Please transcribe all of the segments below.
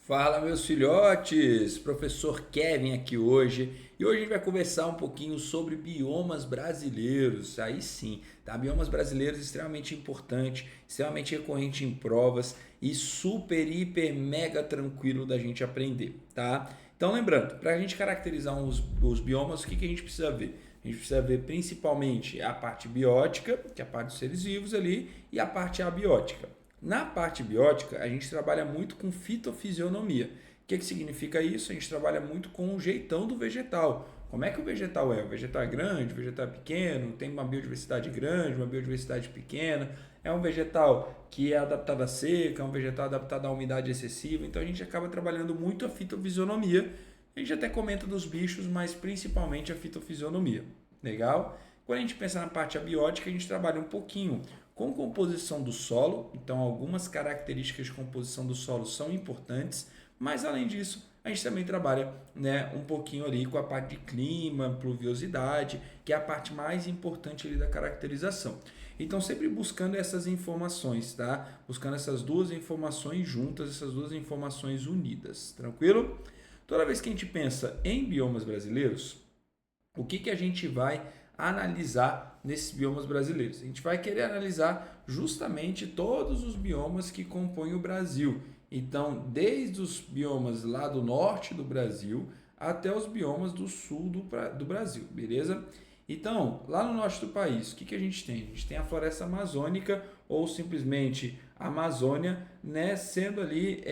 Fala, meus filhotes! Professor Kevin aqui hoje. E hoje a gente vai conversar um pouquinho sobre biomas brasileiros. Aí sim, tá? Biomas brasileiros extremamente importante, extremamente recorrente em provas e super, hiper, mega tranquilo da gente aprender, tá? Então, lembrando, para a gente caracterizar os biomas, o que a gente precisa ver? A gente precisa ver principalmente a parte biótica, que é a parte dos seres vivos ali, e a parte abiótica. Na parte biótica, a gente trabalha muito com fitofisionomia. O que significa isso? A gente trabalha muito com o jeitão do vegetal. Como é que o vegetal é? O vegetal é grande, o vegetal é pequeno, tem uma biodiversidade grande, uma biodiversidade pequena. É um vegetal que é adaptado à seca, é um vegetal adaptado à umidade excessiva. Então a gente acaba trabalhando muito a fitofisionomia. A gente até comenta dos bichos, mas principalmente a fitofisionomia. Legal? Quando a gente pensa na parte abiótica, a gente trabalha um pouquinho com composição do solo, então algumas características de composição do solo são importantes, mas além disso, a gente também trabalha, né, um pouquinho ali com a parte de clima, pluviosidade, que é a parte mais importante ali da caracterização. Então, sempre buscando essas informações, tá? Buscando essas duas informações juntas, essas duas informações unidas, tranquilo? Toda vez que a gente pensa em biomas brasileiros, o que a gente vai analisar nesses biomas brasileiros? A gente vai querer analisar justamente todos os biomas que compõem o Brasil. Então, desde os biomas lá do norte do Brasil até os biomas do sul do Brasil, beleza? Então, lá no norte do país, o que a gente tem? A gente tem a floresta amazônica ou simplesmente a Amazônia, né, sendo ali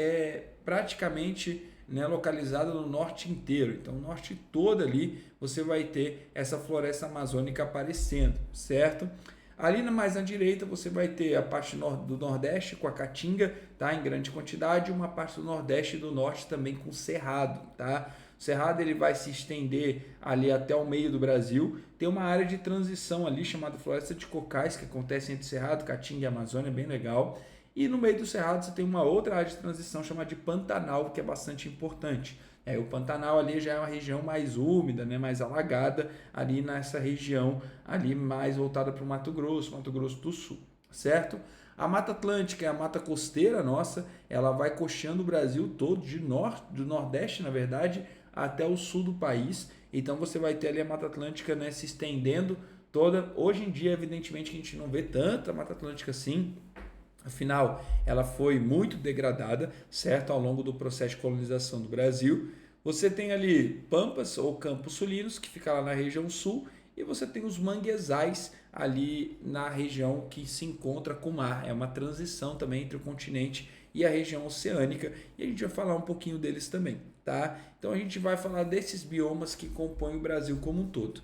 praticamente, né, localizada no norte inteiro. Então, o norte todo ali você vai ter essa floresta amazônica aparecendo, certo? Ali mais à direita você vai ter a parte do Nordeste com a Caatinga, tá, em grande quantidade, e uma parte do Nordeste e do Norte também com Cerrado, tá? O Cerrado ele vai se estender ali até o meio do Brasil. Tem uma área de transição ali chamada Floresta de Cocais, que acontece entre Cerrado, Caatinga e Amazônia, bem legal. E no meio do Cerrado você tem uma outra área de transição chamada de Pantanal, que é bastante importante. O Pantanal ali já é uma região mais úmida, né, mais alagada, ali nessa região ali mais voltada para o Mato Grosso do Sul, certo? A Mata Atlântica é a mata costeira nossa, ela vai costeando o Brasil todo, do Nordeste, na verdade, até o sul do país. Então você vai ter ali a Mata Atlântica, né, se estendendo toda. Hoje em dia, evidentemente, que a gente não vê tanta Mata Atlântica assim. Afinal, ela foi muito degradada, certo, ao longo do processo de colonização do Brasil. Você tem ali pampas ou campos sulinos, que fica lá na região sul, e você tem os manguezais ali na região que se encontra com o mar. É uma transição também entre o continente e a região oceânica, e a gente vai falar um pouquinho deles também, tá? Então a gente vai falar desses biomas que compõem o Brasil como um todo.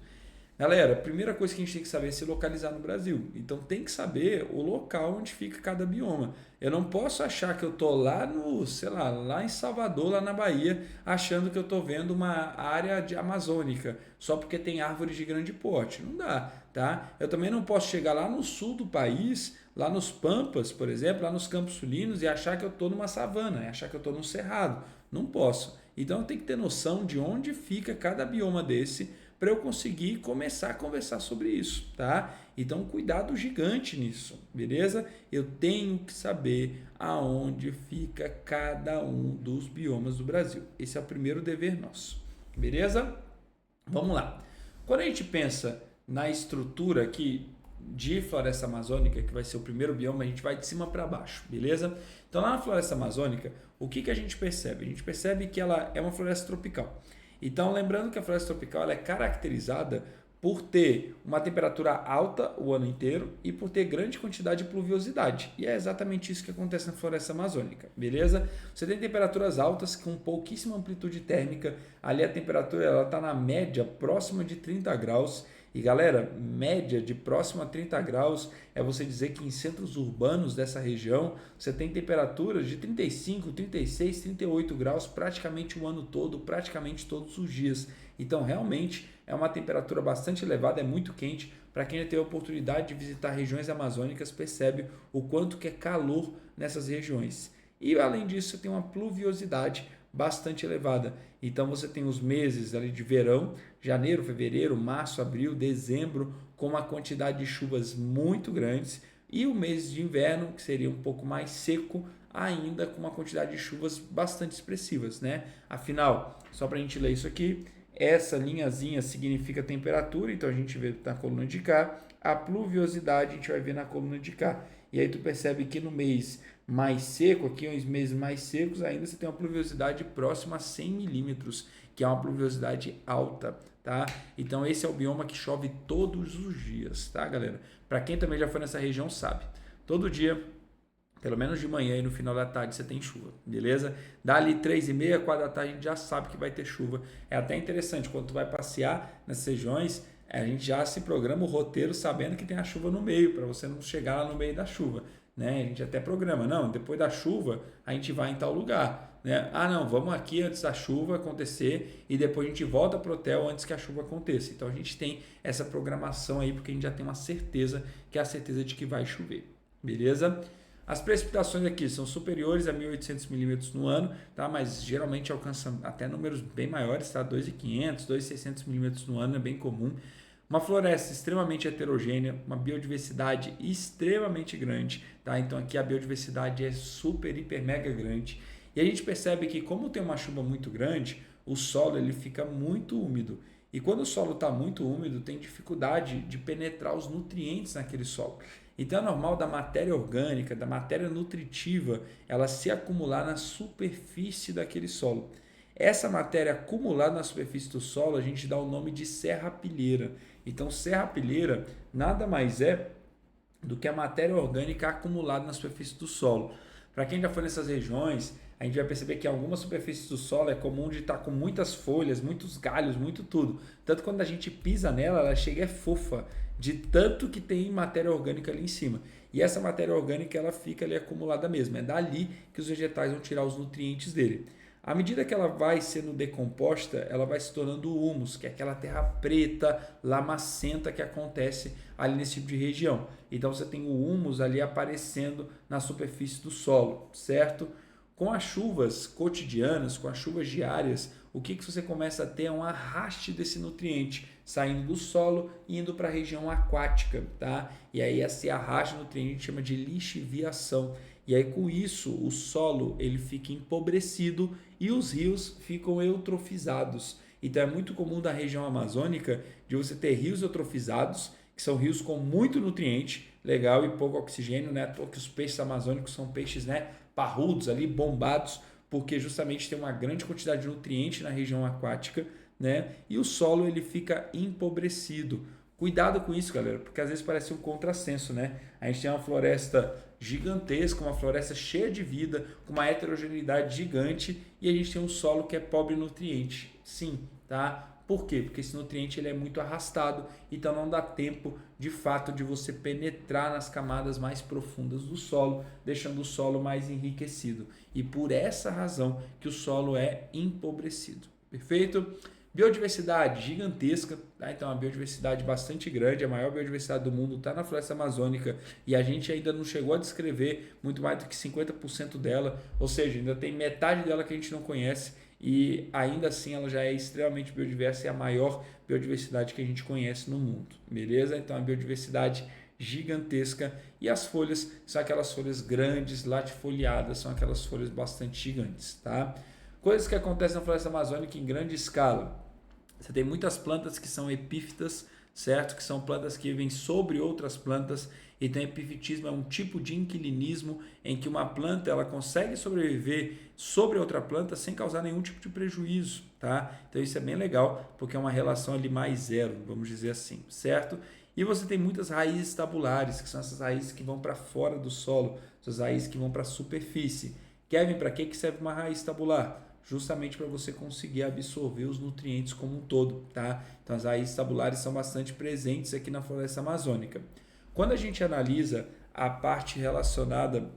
Galera, a primeira coisa que a gente tem que saber é se localizar no Brasil. Então tem que saber o local onde fica cada bioma. Eu não posso achar que eu tô lá no, sei lá em Salvador, lá na Bahia, achando que eu tô vendo uma área amazônica, só porque tem árvores de grande porte. Não dá, tá? Eu também não posso chegar lá no sul do país, lá nos Pampas, por exemplo, lá nos Campos Sulinos e achar que eu tô numa savana, achar que eu tô num cerrado. Não posso. Então eu tenho que ter noção de onde fica cada bioma desse para eu conseguir começar a conversar sobre isso, tá? Então, cuidado gigante nisso, beleza? Eu tenho que saber aonde fica cada um dos biomas do Brasil. Esse é o primeiro dever nosso, beleza? Vamos lá. Quando a gente pensa na estrutura aqui de floresta amazônica, que vai ser o primeiro bioma, a gente vai de cima para baixo, beleza? Então, lá na floresta amazônica, o que a gente percebe? A gente percebe que ela é uma floresta tropical. Então, lembrando que a floresta tropical ela é caracterizada por ter uma temperatura alta o ano inteiro e por ter grande quantidade de pluviosidade. E é exatamente isso que acontece na floresta amazônica, beleza? Você tem temperaturas altas com pouquíssima amplitude térmica. Ali a temperatura está na média próxima de 30 graus. E galera, média de próximo a 30 graus é você dizer que em centros urbanos dessa região você tem temperaturas de 35, 36, 38 graus praticamente o ano todo, praticamente todos os dias. Então realmente é uma temperatura bastante elevada, é muito quente. Para quem já teve a oportunidade de visitar regiões amazônicas, percebe o quanto que é calor nessas regiões. E além disso, você tem uma pluviosidade bastante elevada. Então você tem os meses ali de verão, janeiro, fevereiro, março, abril, dezembro, com uma quantidade de chuvas muito grandes, e o mês de inverno, que seria um pouco mais seco, ainda com uma quantidade de chuvas bastante expressivas, né? Afinal, só para a gente ler isso aqui, essa linhazinha significa temperatura, então a gente vê na coluna de cá, a pluviosidade a gente vai ver na coluna de cá. E aí tu percebe que no mês mais seco, aqui os meses mais secos, ainda você tem uma pluviosidade próxima a 100 milímetros, que é uma pluviosidade alta, tá? Então esse é o bioma que chove todos os dias, tá, galera? Para quem também já foi nessa região sabe, todo dia, pelo menos de manhã e no final da tarde você tem chuva, beleza? Dali 3h30, 4 da tarde a gente já sabe que vai ter chuva. É até interessante, quando tu vai passear nessas regiões, a gente já se programa o roteiro sabendo que tem a chuva no meio, para você não chegar lá no meio da chuva, né? A gente até programa, não, depois da chuva a gente vai em tal lugar, né? Ah, não, vamos aqui antes da chuva acontecer e depois a gente volta pro hotel antes que a chuva aconteça. Então a gente tem essa programação aí porque a gente já tem uma certeza, que é a certeza de que vai chover, beleza? As precipitações aqui são superiores a 1.800 milímetros no ano, tá? Mas geralmente alcançam até números bem maiores, tá? 2.500, 2.600 milímetros no ano é bem comum. Uma floresta extremamente heterogênea, uma biodiversidade extremamente grande, tá? Então aqui a biodiversidade é super, hiper, mega grande. E a gente percebe que como tem uma chuva muito grande, o solo ele fica muito úmido. E quando o solo está muito úmido, tem dificuldade de penetrar os nutrientes naquele solo. Então é normal da matéria orgânica, da matéria nutritiva, ela se acumular na superfície daquele solo. Essa matéria acumulada na superfície do solo, a gente dá o nome de serrapilheira. Então serrapilheira nada mais é do que a matéria orgânica acumulada na superfície do solo. Para quem já foi nessas regiões, a gente vai perceber que em algumas superfícies do solo é comum de estar com muitas folhas, muitos galhos, muito tudo. Tanto quando a gente pisa nela, ela chega é fofa, de tanto que tem matéria orgânica ali em cima. E essa matéria orgânica ela fica ali acumulada mesmo. É dali que os vegetais vão tirar os nutrientes dele. À medida que ela vai sendo decomposta, ela vai se tornando o humus, que é aquela terra preta, lamacenta que acontece ali nesse tipo de região. Então você tem o humus ali aparecendo na superfície do solo, certo? Com as chuvas cotidianas, com as chuvas diárias, o que você começa a ter é um arraste desse nutriente saindo do solo e indo para a região aquática, tá? E aí esse arraste de nutriente a gente chama de lixiviação. E aí com isso o solo ele fica empobrecido e os rios ficam eutrofizados. Então é muito comum da região amazônica de você ter rios eutrofizados, que são rios com muito nutriente, legal, e pouco oxigênio, né? Porque os peixes amazônicos são peixes, né, parrudos ali, bombados, porque justamente tem uma grande quantidade de nutriente na região aquática, né? E o solo ele fica empobrecido. Cuidado com isso, galera, porque às vezes parece um contrassenso, né? A gente tem uma floresta gigantesca, uma floresta cheia de vida, com uma heterogeneidade gigante, e a gente tem um solo que é pobre em nutriente. Sim, tá? Por quê? Porque esse nutriente ele é muito arrastado, então não dá tempo de fato de você penetrar nas camadas mais profundas do solo, deixando o solo mais enriquecido. E por essa razão que o solo é empobrecido. Perfeito? Biodiversidade gigantesca, tá? Então a biodiversidade bastante grande, a maior biodiversidade do mundo está na floresta amazônica e a gente ainda não chegou a descrever muito mais do que 50% dela, ou seja, ainda tem metade dela que a gente não conhece e ainda assim ela já é extremamente biodiversa e a maior biodiversidade que a gente conhece no mundo, beleza? Então a biodiversidade gigantesca e as folhas são aquelas folhas grandes, latifoliadas, são aquelas folhas bastante gigantes, tá? Coisas que acontecem na floresta amazônica em grande escala. Você tem muitas plantas que são epífitas, certo? Que são plantas que vivem sobre outras plantas. Então, epifitismo é um tipo de inquilinismo em que uma planta ela consegue sobreviver sobre outra planta sem causar nenhum tipo de prejuízo, tá? Então, isso é bem legal, porque é uma relação ali mais zero, vamos dizer assim, certo? E você tem muitas raízes tabulares, que são essas raízes que vão para fora do solo, essas raízes que vão para a superfície. Kevin, para que serve uma raiz tabular? Justamente para você conseguir absorver os nutrientes como um todo, tá? Então as raízes tabulares são bastante presentes aqui na floresta amazônica. Quando a gente analisa a parte relacionada,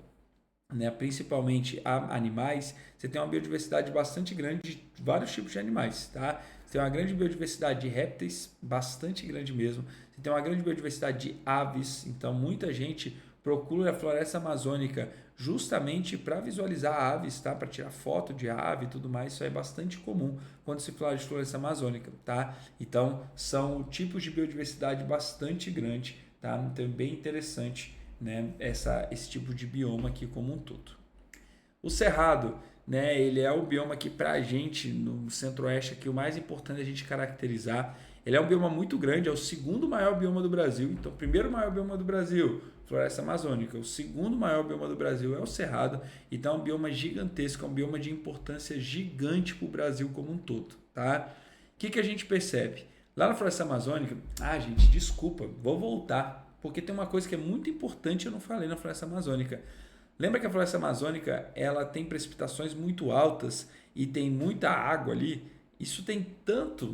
né, principalmente a animais, você tem uma biodiversidade bastante grande de vários tipos de animais, tá? Você tem uma grande biodiversidade de répteis, bastante grande mesmo. Você tem uma grande biodiversidade de aves, então muita gente procura a floresta amazônica justamente para visualizar aves, tá? Para tirar foto de ave e tudo mais, isso é bastante comum quando se fala de floresta amazônica, tá? Então, são tipos de biodiversidade bastante grande, tá? Então, é bem interessante, né? Esse tipo de bioma aqui como um todo. O cerrado, né, ele é o bioma que para a gente no centro-oeste aqui o mais importante é a gente caracterizar. Ele é um bioma muito grande, é o segundo maior bioma do Brasil. Então, o primeiro maior bioma do Brasil, Floresta Amazônica. O segundo maior bioma do Brasil é o Cerrado. Então, é um bioma gigantesco, é um bioma de importância gigante para o Brasil como um todo, tá? O que a gente percebe? Lá na Floresta Amazônica, gente, desculpa, vou voltar, porque tem uma coisa que é muito importante eu não falei na Floresta Amazônica. Lembra que a Floresta Amazônica ela tem precipitações muito altas e tem muita água ali? Isso tem tanta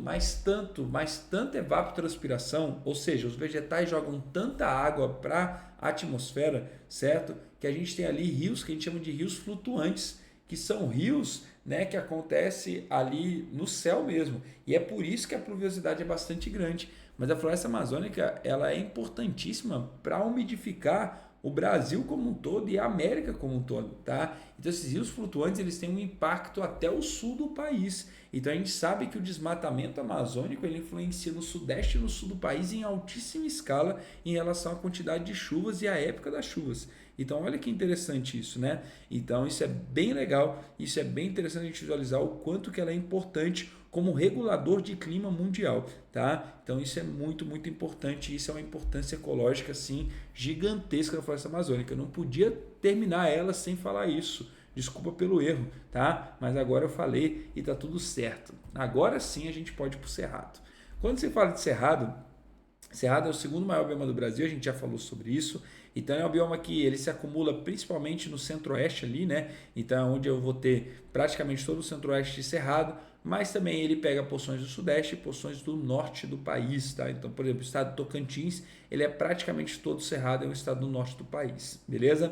evapotranspiração, ou seja, os vegetais jogam tanta água para a atmosfera, certo? Que a gente tem ali rios que a gente chama de rios flutuantes, que são rios, né, que acontece ali no céu mesmo. E é por isso que a pluviosidade é bastante grande. Mas a floresta amazônica ela é importantíssima para umidificar o Brasil como um todo e a América como um todo, tá? Então esses rios flutuantes eles têm um impacto até o sul do país. Então a gente sabe que o desmatamento amazônico ele influencia no sudeste e no sul do país em altíssima escala em relação à quantidade de chuvas e à época das chuvas. Então olha que interessante isso, né? Então isso é bem legal, isso é bem interessante a gente visualizar o quanto que ela é importante como regulador de clima mundial, tá? Então isso é muito, muito importante, isso é uma importância ecológica assim gigantesca da floresta amazônica. Eu não podia terminar ela sem falar isso. Desculpa pelo erro, tá? Mas agora eu falei e tá tudo certo. Agora sim a gente pode ir pro Cerrado. Quando você fala de Cerrado, Cerrado é o segundo maior bioma do Brasil, a gente já falou sobre isso. Então é um bioma que ele se acumula principalmente no centro-oeste ali, né? Então é onde eu vou ter praticamente todo o centro-oeste de Cerrado, mas também ele pega porções do sudeste e porções do norte do país, tá? Então, por exemplo, o estado de Tocantins, ele é praticamente todo cerrado, é um estado do norte do país, beleza?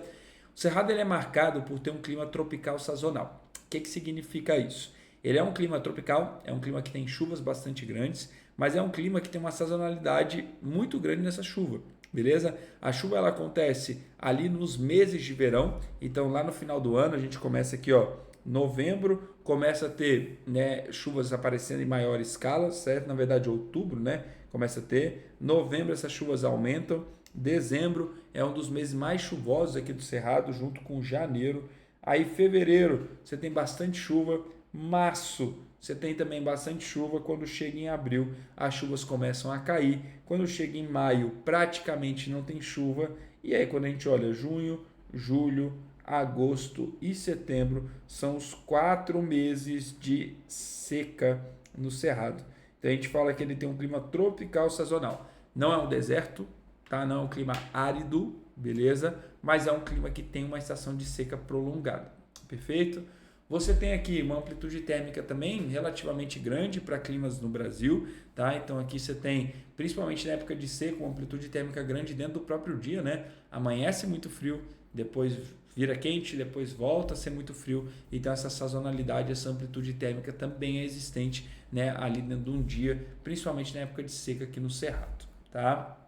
O Cerrado ele é marcado por ter um clima tropical sazonal. O que significa isso? Ele é um clima tropical, é um clima que tem chuvas bastante grandes, mas é um clima que tem uma sazonalidade muito grande nessa chuva, beleza? A chuva ela acontece ali nos meses de verão, então lá no final do ano a gente começa aqui, ó, novembro, começa a ter, né, chuvas aparecendo em maior escala, certo? Na verdade, outubro, né, começa a ter. Novembro essas chuvas aumentam. Dezembro é um dos meses mais chuvosos aqui do Cerrado, junto com janeiro. Aí fevereiro você tem bastante chuva. Março você tem também bastante chuva. Quando chega em abril as chuvas começam a cair. Quando chega em maio praticamente não tem chuva. E aí quando a gente olha junho, julho, agosto e setembro são os 4 meses de seca no Cerrado. Então a gente fala que ele tem um clima tropical sazonal. Não é um deserto, tá? Não é um clima árido, beleza? Mas é um clima que tem uma estação de seca prolongada. Perfeito? Você tem aqui uma amplitude térmica também relativamente grande para climas no Brasil, tá? Então aqui você tem, principalmente na época de seca, uma amplitude térmica grande dentro do próprio dia, né? Amanhece muito frio, depois vira quente, depois volta a ser muito frio. Então essa sazonalidade, essa amplitude térmica também é existente, né, ali dentro de um dia, principalmente na época de seca aqui no Cerrado, tá?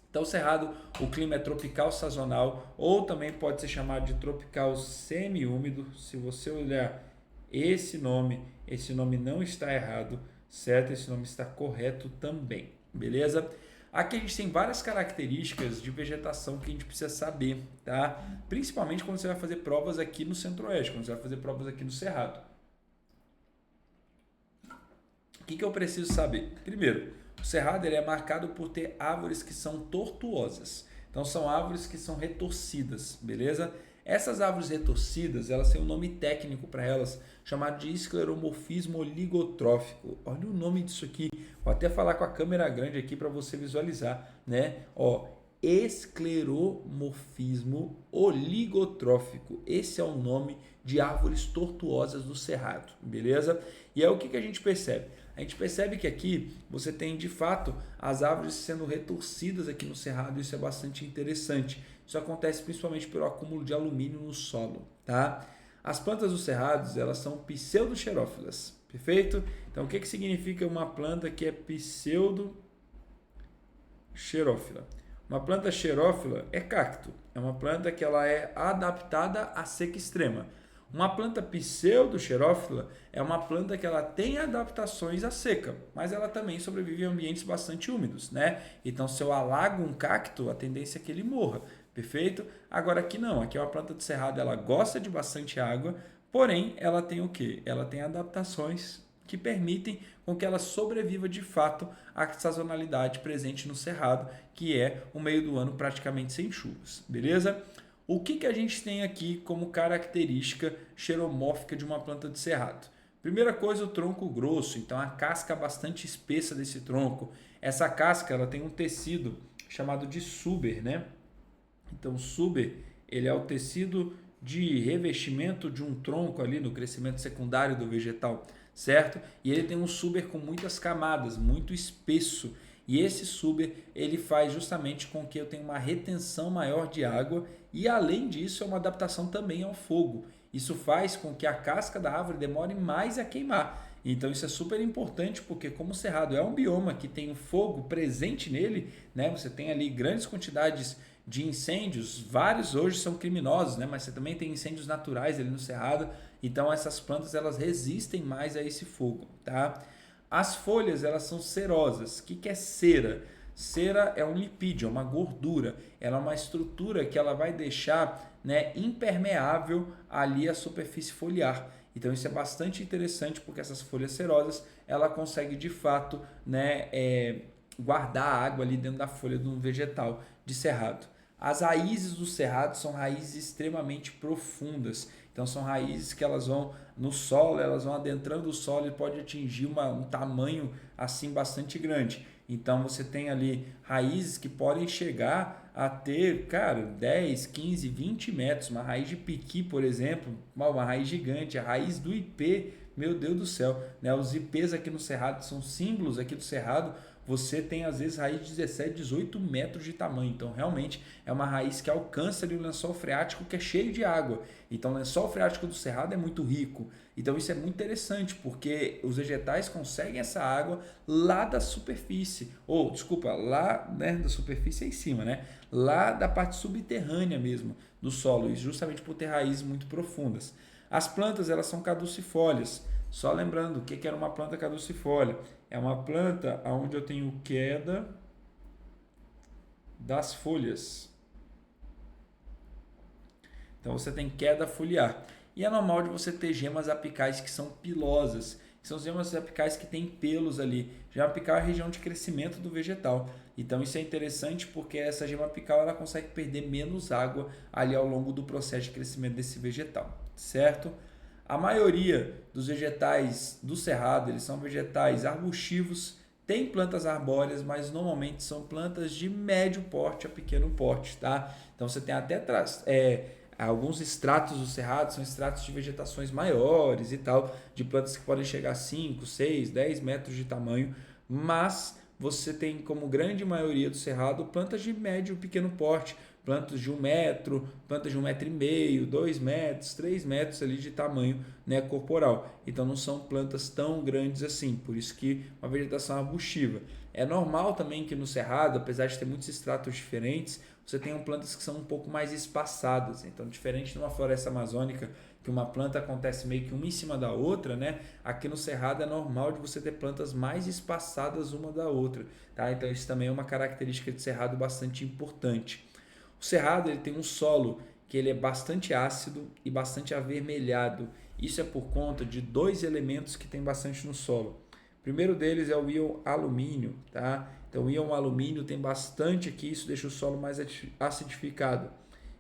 Então, o Cerrado, o clima é tropical sazonal ou também pode ser chamado de tropical semi-úmido. Se você olhar esse nome não está errado, certo? Esse nome está correto também, beleza? Aqui a gente tem várias características de vegetação que a gente precisa saber, tá? Principalmente quando você vai fazer provas aqui no Centro-Oeste, quando você vai fazer provas aqui no Cerrado. O que eu preciso saber? Primeiro, o Cerrado ele é marcado por ter árvores que são tortuosas. Então são árvores que são retorcidas, beleza? Essas árvores retorcidas, elas têm um nome técnico para elas, chamado de escleromorfismo oligotrófico. Olha o nome disso aqui. Vou até falar com a câmera grande aqui para você visualizar, né? Ó, escleromorfismo oligotrófico. Esse é o nome de árvores tortuosas do Cerrado, beleza? E é o que a gente percebe? A gente percebe que aqui você tem de fato as árvores sendo retorcidas aqui no Cerrado, isso é bastante interessante. Isso acontece principalmente pelo acúmulo de alumínio no solo, tá? As plantas dos cerrados, elas são pseudoxerófilas, perfeito? Então o que significa uma planta que é pseudoxerófila? Uma planta xerófila é cacto, é uma planta que ela é adaptada à seca extrema. Uma planta pseudoxerófila é uma planta que ela tem adaptações à seca, mas ela também sobrevive em ambientes bastante úmidos, né? Então, se eu alago um cacto, a tendência é que ele morra, Perfeito? Agora aqui não, aqui é uma planta do cerrado, ela gosta de bastante água, porém ela tem o quê? Ela tem adaptações que permitem com que ela sobreviva de fato à sazonalidade presente no cerrado, que é o meio do ano praticamente sem chuvas, beleza? O que a gente tem aqui como característica xeromórfica de uma planta de cerrado? Primeira coisa, o tronco grosso, então a casca bastante espessa desse tronco. Essa casca ela tem um tecido chamado de suber, né? Então, o suber ele é o tecido de revestimento de um tronco ali no crescimento secundário do vegetal, certo? E ele tem um suber com muitas camadas, muito espesso. E esse suber ele faz justamente com que eu tenha uma retenção maior de água e além disso é uma adaptação também ao fogo. Isso faz com que a casca da árvore demore mais a queimar. Então isso é super importante porque como o cerrado é um bioma que tem o fogo presente nele, né? Você tem ali grandes quantidades de incêndios, vários hoje são criminosos, né? Mas você também tem incêndios naturais ali no cerrado, então essas plantas elas resistem mais a esse fogo, tá? As folhas elas são cerosas. O que é cera? Cera é um lipídio, é uma gordura, ela é uma estrutura que ela vai deixar, né, impermeável ali a superfície foliar. Então isso é bastante interessante porque essas folhas cerosas ela consegue de fato, né, guardar a água ali dentro da folha de um vegetal de cerrado. As raízes do cerrado são raízes extremamente profundas. Então são raízes que elas vão no solo, elas vão adentrando o solo e pode atingir um tamanho assim bastante grande. Então você tem ali raízes que podem chegar a ter, cara, 10, 15, 20 metros. Uma raiz de piqui, por exemplo, uma raiz gigante, a raiz do ipê, meu Deus do céu, né? Os ipês aqui no cerrado são símbolos aqui do cerrado. Você tem às vezes raiz de 17, 18 metros de tamanho. Então realmente é uma raiz que alcança ali o lençol freático que é cheio de água. Então o lençol freático do cerrado é muito rico. Então isso é muito interessante porque os vegetais conseguem essa água lá da superfície. Ou, desculpa, lá, né, da superfície é em cima, né? Lá da parte subterrânea mesmo do solo. E justamente por ter raízes muito profundas. As plantas elas são caducifólias. Só lembrando, o que era uma planta caducifólia? É uma planta onde eu tenho queda das folhas. Então você tem queda foliar. E é normal de você ter gemas apicais que são pilosas, que são gemas apicais que têm pelos ali. Gema apical é a região de crescimento do vegetal. Então isso é interessante porque essa gema apical ela consegue perder menos água ali ao longo do processo de crescimento desse vegetal, certo? A maioria dos vegetais do cerrado, eles são vegetais arbustivos, tem plantas arbóreas, mas normalmente são plantas de médio porte a pequeno porte, tá? Então você tem até alguns estratos do cerrado, são estratos de vegetações maiores e tal, de plantas que podem chegar a 5, 6, 10 metros de tamanho, mas você tem como grande maioria do cerrado plantas de médio e pequeno porte, plantas de 1 metro, plantas de 1,5 m, 2 metros, 3 metros ali de tamanho, né, corporal. Então não são plantas tão grandes assim, por isso que uma vegetação arbustiva. É normal também que no cerrado, apesar de ter muitos estratos diferentes, você tenha plantas que são um pouco mais espaçadas. Então, diferente de uma floresta amazônica, que uma planta acontece meio que uma em cima da outra, né? Aqui no cerrado é normal de você ter plantas mais espaçadas uma da outra, tá? Então isso também é uma característica de cerrado bastante importante. O cerrado ele tem um solo que ele é bastante ácido e bastante avermelhado. Isso é por conta de dois elementos que tem bastante no solo. O primeiro deles é o íon alumínio, tá? Então o íon alumínio tem bastante aqui, isso deixa o solo mais acidificado.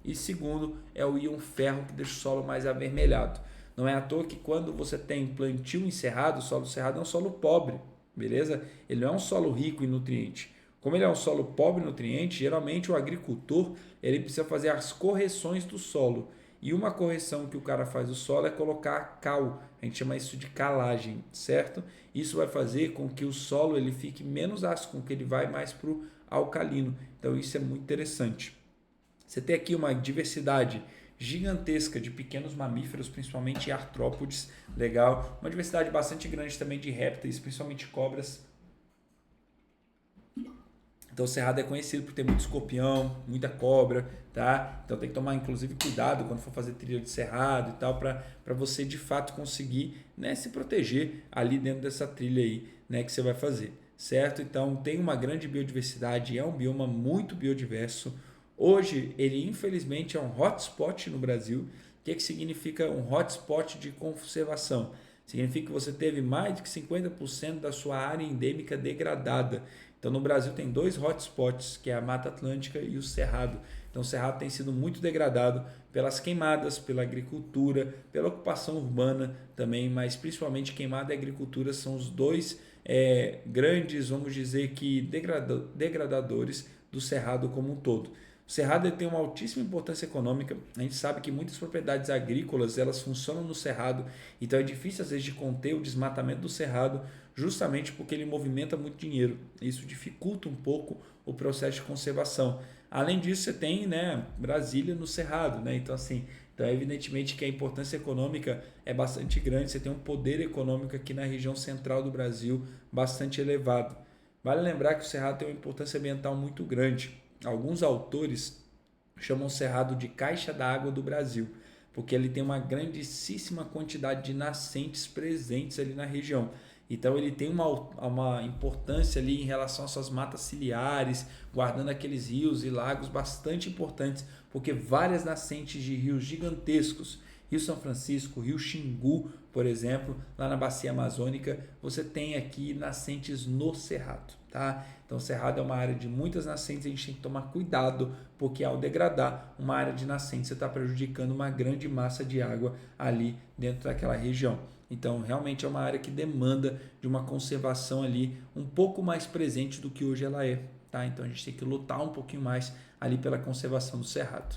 E segundo é o íon ferro que deixa o solo mais avermelhado. Não é à toa que quando você tem plantio em cerrado, o solo cerrado é um solo pobre, beleza? Ele não é um solo rico em nutrientes. Como ele é um solo pobre em nutrientes, geralmente o agricultor ele precisa fazer as correções do solo. E uma correção que o cara faz do solo é colocar cal, a gente chama isso de calagem, certo? Isso vai fazer com que o solo ele fique menos ácido, com que ele vai mais para o alcalino. Então isso é muito interessante. Você tem aqui uma diversidade gigantesca de pequenos mamíferos, principalmente artrópodes, legal. Uma diversidade bastante grande também de répteis, principalmente cobras. Então o cerrado é conhecido por ter muito escorpião, muita cobra, tá? Então tem que tomar inclusive cuidado quando for fazer trilha de cerrado e tal, para você de fato conseguir, né, se proteger ali dentro dessa trilha aí, né, que você vai fazer, certo? Então tem uma grande biodiversidade, é um bioma muito biodiverso. Hoje, ele infelizmente é um hotspot no Brasil. O que significa um hotspot de conservação? Significa que você teve mais de 50% da sua área endêmica degradada. Então, no Brasil tem dois hotspots, que é a Mata Atlântica e o Cerrado. Então, o Cerrado tem sido muito degradado pelas queimadas, pela agricultura, pela ocupação urbana também, mas principalmente queimada e agricultura são os dois grandes, vamos dizer que degradadores do Cerrado como um todo. O Cerrado tem uma altíssima importância econômica. A gente sabe que muitas propriedades agrícolas elas funcionam no Cerrado, então é difícil às vezes de conter o desmatamento do Cerrado, justamente porque ele movimenta muito dinheiro. Isso dificulta um pouco o processo de conservação. Além disso, você tem, né, Brasília no Cerrado, né? Então assim, evidentemente que a importância econômica é bastante grande. Você tem um poder econômico aqui na região central do Brasil bastante elevado. Vale lembrar que o Cerrado tem uma importância ambiental muito grande. Alguns autores chamam o Cerrado de caixa d'água do Brasil, porque ele tem uma grandíssima quantidade de nascentes presentes ali na região. Então ele tem uma importância ali em relação às suas matas ciliares, guardando aqueles rios e lagos bastante importantes, porque várias nascentes de rios gigantescos, Rio São Francisco, Rio Xingu, por exemplo, lá na bacia amazônica, você tem aqui nascentes no Cerrado, tá? Então o Cerrado é uma área de muitas nascentes, a gente tem que tomar cuidado, porque ao degradar uma área de nascentes, você está prejudicando uma grande massa de água ali dentro daquela região. Então realmente é uma área que demanda de uma conservação ali um pouco mais presente do que hoje ela é, tá? Então a gente tem que lutar um pouquinho mais ali pela conservação do Cerrado.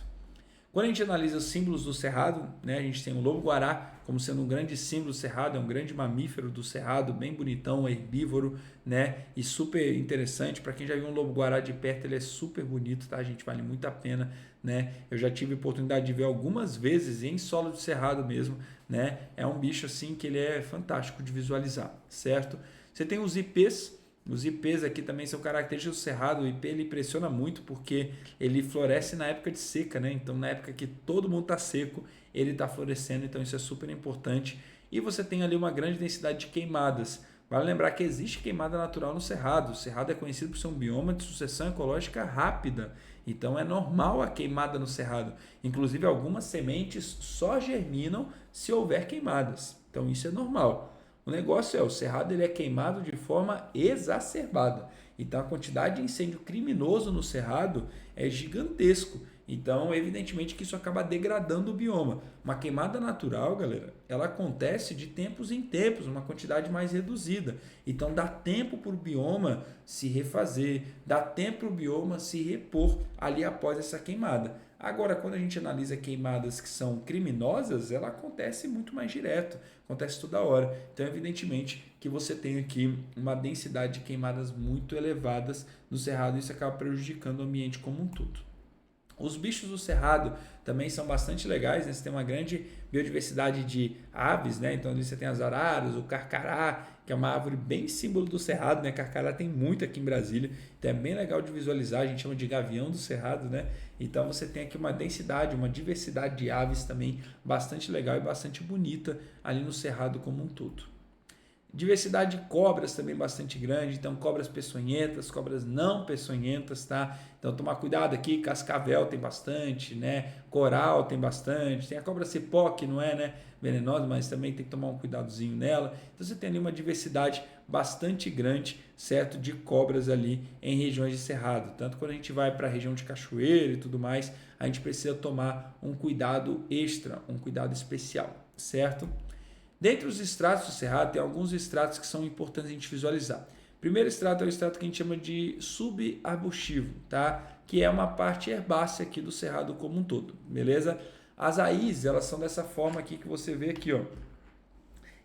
Quando a gente analisa os símbolos do Cerrado, né, a gente tem o lobo-guará como sendo um grande símbolo do Cerrado, é um grande mamífero do Cerrado, bem bonitão, herbívoro, né, e super interessante. Para quem já viu um lobo-guará de perto, ele é super bonito, tá, gente? Vale muito a pena, né? Eu já tive a oportunidade de ver algumas vezes em solo de Cerrado mesmo, né? É um bicho assim que ele é fantástico de visualizar, certo? Você tem os ipês. Os ipês aqui também são característicos do Cerrado. O ipê ele impressiona muito porque ele floresce na época de seca, né? Então, na época que todo mundo está seco, ele está florescendo. Então, isso é super importante. E você tem ali uma grande densidade de queimadas. Vale lembrar que existe queimada natural no Cerrado. O Cerrado é conhecido por ser um bioma de sucessão ecológica rápida. Então, é normal a queimada no Cerrado. Inclusive, algumas sementes só germinam se houver queimadas. Então, isso é normal. O negócio o Cerrado ele é queimado de forma exacerbada. Então a quantidade de incêndio criminoso no Cerrado é gigantesco. Então, evidentemente que isso acaba degradando o bioma. Uma queimada natural, galera, ela acontece de tempos em tempos, uma quantidade mais reduzida. Então dá tempo para o bioma se refazer, dá tempo para o bioma se repor ali após essa queimada. Agora, quando a gente analisa queimadas que são criminosas, ela acontece muito mais direto, acontece toda hora. Então, evidentemente que você tem aqui uma densidade de queimadas muito elevadas no Cerrado e isso acaba prejudicando o ambiente como um todo. Os bichos do Cerrado também são bastante legais, né? Você tem uma grande biodiversidade de aves, né? Então ali você tem as araras, o carcará, que é uma árvore bem símbolo do Cerrado, né? Carcará tem muito aqui em Brasília, então é bem legal de visualizar, a gente chama de gavião do Cerrado, né? Então você tem aqui uma densidade, uma diversidade de aves também bastante legal e bastante bonita ali no Cerrado como um todo. Diversidade de cobras também bastante grande, então cobras peçonhentas, cobras não peçonhentas, tá? Então tomar cuidado aqui, cascavel tem bastante, né? Coral tem bastante, tem a cobra cipó que não é, né, venenosa, mas também tem que tomar um cuidadozinho nela. Então você tem ali uma diversidade bastante grande, certo, de cobras ali em regiões de cerrado. Tanto quando a gente vai para a região de cachoeira e tudo mais, a gente precisa tomar um cuidado extra, um cuidado especial, certo? Dentre os estratos do Cerrado, tem alguns estratos que são importantes a gente visualizar. O primeiro estrato é o estrato que a gente chama de subarbustivo, tá? Que é uma parte herbácea aqui do Cerrado como um todo, beleza? As raízes, elas são dessa forma aqui que você vê aqui, ó,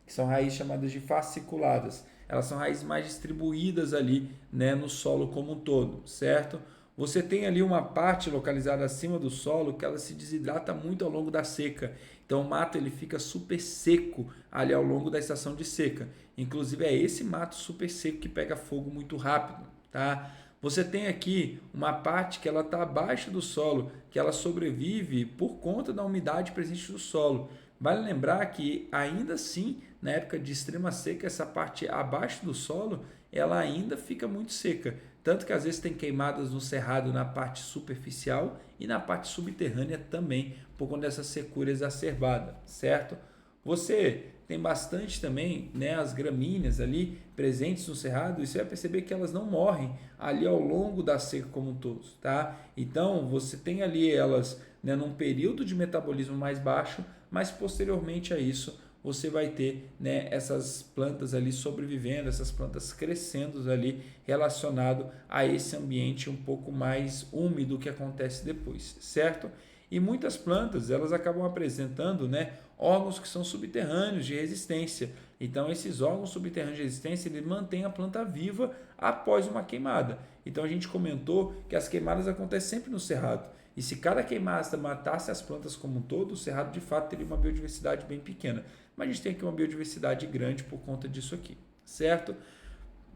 que são raízes chamadas de fasciculadas. Elas são raízes mais distribuídas ali, né, no solo como um todo, certo? Você tem ali uma parte localizada acima do solo que ela se desidrata muito ao longo da seca. Então o mato ele fica super seco ali ao longo da estação de seca. Inclusive é esse mato super seco que pega fogo muito rápido, tá? Você tem aqui uma parte que ela está abaixo do solo, que ela sobrevive por conta da umidade presente no solo. Vale lembrar que ainda assim, na época de extrema seca, essa parte abaixo do solo, ela ainda fica muito seca. tanto que às vezes tem queimadas no cerrado na parte superficial e na parte subterrânea também, por conta dessa secura exacerbada, certo? Você tem bastante também, né, as gramíneas ali presentes no cerrado, e você vai perceber que elas não morrem ali ao longo da seca como um todo, tá? Então você tem ali elas, né, num período de metabolismo mais baixo, mas posteriormente a isso você vai ter, né, essas plantas ali sobrevivendo, essas plantas crescendo ali relacionado a esse ambiente um pouco mais úmido que acontece depois, certo? E muitas plantas elas acabam apresentando, né, órgãos que são subterrâneos de resistência. Então esses órgãos subterrâneos de resistência ele mantém a planta viva após uma queimada. Então a gente comentou que as queimadas acontecem sempre no cerrado. E se cada queimada matasse as plantas como um todo, o cerrado de fato teria uma biodiversidade bem pequena. Mas a gente tem aqui uma biodiversidade grande por conta disso aqui, certo?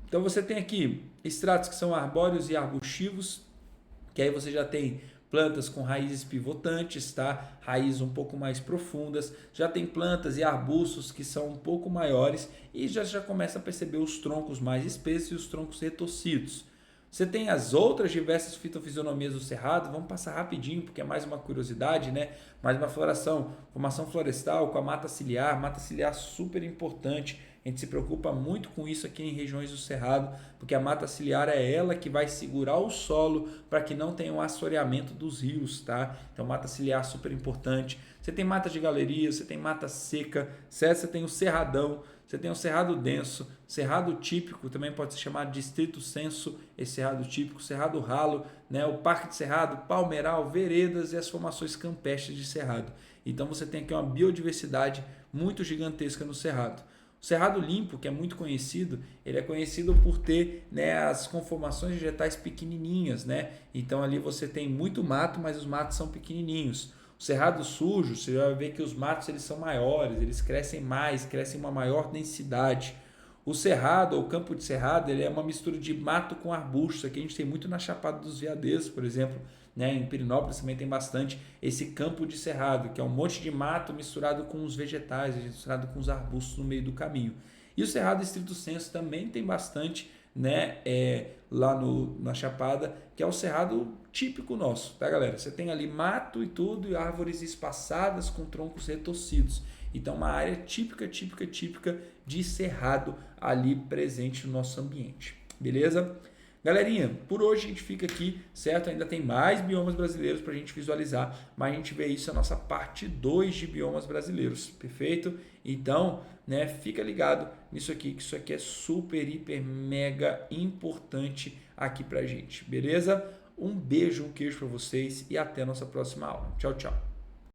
Então você tem aqui estratos que são arbóreos e arbustivos, que aí você já tem plantas com raízes pivotantes, tá? Raízes um pouco mais profundas. Já tem plantas e arbustos que são um pouco maiores e já começa a perceber os troncos mais espessos e os troncos retorcidos. Você tem as outras diversas fitofisionomias do cerrado, vamos passar rapidinho porque é mais uma curiosidade, né? Mais uma formação florestal com a mata ciliar super importante. A gente se preocupa muito com isso aqui em regiões do cerrado, porque a mata ciliar é ela que vai segurar o solo para que não tenha um assoreamento dos rios, tá? Então mata ciliar super importante. Você tem mata de galeria, você tem mata seca, certo? Você tem o cerradão, você tem o cerrado denso, cerrado típico, também pode ser chamado de estrito senso, esse cerrado típico, cerrado ralo, né? O parque de cerrado, palmeiral, veredas e as formações campestres de cerrado. Então você tem aqui uma biodiversidade muito gigantesca no cerrado. O cerrado limpo, que é muito conhecido, ele é conhecido por ter, né, as conformações vegetais pequenininhas, né? Então ali você tem muito mato, mas os matos são pequenininhos. O cerrado sujo, você vai ver que os matos eles são maiores, eles crescem mais, crescem uma maior densidade. O cerrado, ou campo de cerrado, ele é uma mistura de mato com arbusto. Aqui a gente tem muito na Chapada dos Veadeiros, por exemplo, né? Em Pirenópolis também tem bastante esse campo de cerrado, que é um monte de mato misturado com os vegetais, misturado com os arbustos no meio do caminho. E o cerrado estrito senso também tem bastante, né? Lá na Chapada, que é o cerrado típico nosso, tá, galera? Você tem ali mato e tudo, e árvores espaçadas com troncos retorcidos. Então, uma área típica de cerrado ali presente no nosso ambiente. Beleza? Galerinha, por hoje a gente fica aqui, certo? Ainda tem mais biomas brasileiros para a gente visualizar, mas a gente vê isso na nossa parte 2 de biomas brasileiros, perfeito? Então, né, fica ligado nisso aqui, que isso aqui é super, hiper, mega importante aqui para a gente, beleza? Um beijo, um queijo para vocês e até a nossa próxima aula. Tchau, tchau.